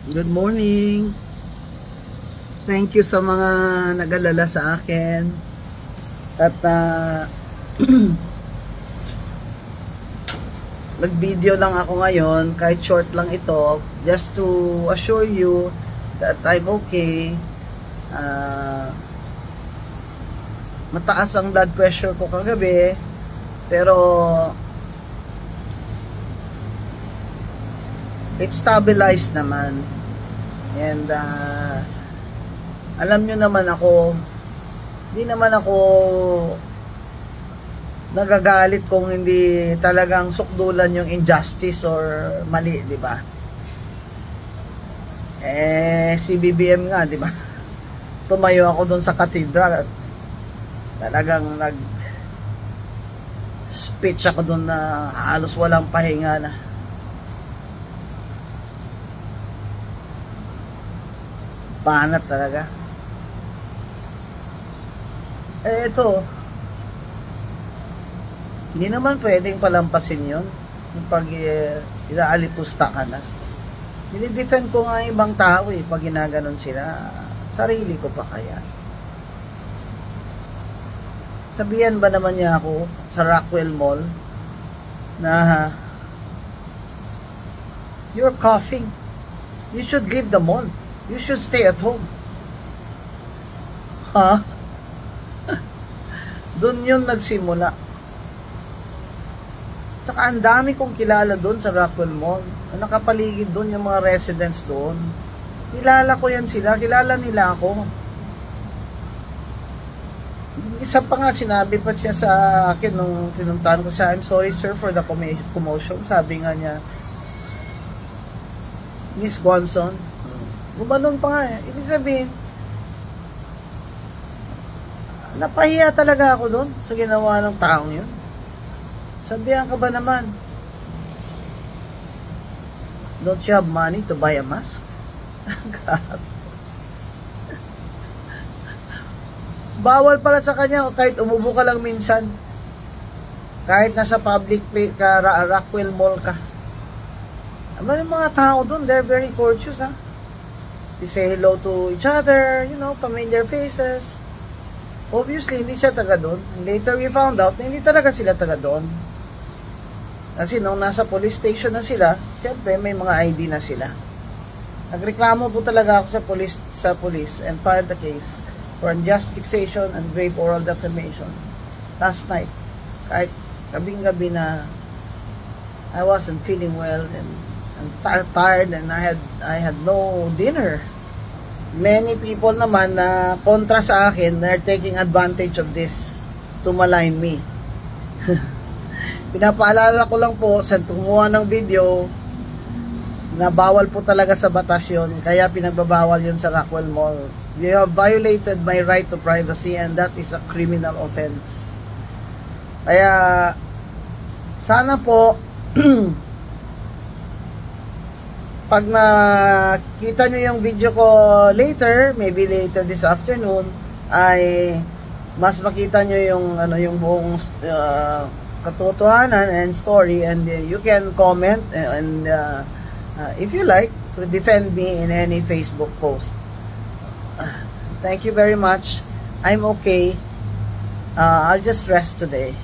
Good morning. Thank you sa mga nag-alala sa akin. At nag-video lang ako ngayon, kahit short lang ito, just to assure you that I'm okay. Mataas ang blood pressure ko kagabi, pero it's stabilized naman. And alam nyo naman ako, hindi naman ako nagagalit kung hindi talagang sukdulan yung injustice or mali, di ba? Si BBM nga, di ba? Tumayo ako doon sa cathedral at talagang speech ako doon na halos walang pahinga na. Banat talaga. Ito, hindi naman pwedeng palampasin yun pag inaalipusta ka na. Dinidefend ko nga ibang tao pag ginaganon sila. Sarili ko pa kaya. Sabihan ba naman niya ako sa Rockwell Mall na you're coughing, you should leave the mall, you should stay at home. Ha? Doon yun nagsimula. Saka ang dami kong kilala doon sa Rockwell Mall. Nakapaligid doon yung mga residents doon. Kilala ko yan sila. Kilala nila ako. Isa pa nga, sinabi pa siya sa akin nung tinuntahan ko siya, I'm sorry sir for the commotion. Sabi nga niya, Miss Gonson. Gumanon pa nga eh. Ibig sabihin, napahiya talaga ako doon sa ginawa ng taong yun. Sabihan ka ba naman? Don't you have money to buy a mask? Bawal pala sa kanya kahit umubo ka lang minsan. Kahit nasa public place ka, Rockwell Mall ka. Ama yung mga tao doon, they're very courteous, ha? They say hello to each other, you know, familiar faces. Obviously, hindi siya taga doon. Later we found out na hindi talaga sila taga doon. Kasi nung nasa police station na sila, syempre may mga ID na sila. Nagreklamo po talaga ako sa police and filed the case for unjust fixation and grave oral defamation last night. Kahit gabing-gabi na I wasn't feeling well and tired and I had no dinner. Many people naman na kontra sa akin, they're taking advantage of this to malign me. Pinapaalala ko lang po sa tumuha ng video na bawal po talaga sa batas yun, kaya pinagbabawal yun sa Rockwell Mall. You have violated my right to privacy and that is a criminal offense. Kaya sana po pag nakita nyo yung video ko later, maybe later this afternoon, ay mas makita nyo yung yung buong katotohanan and story, and you can comment and if you like to defend me in any Facebook post. Thank you very much. I'm okay. I'll just rest today.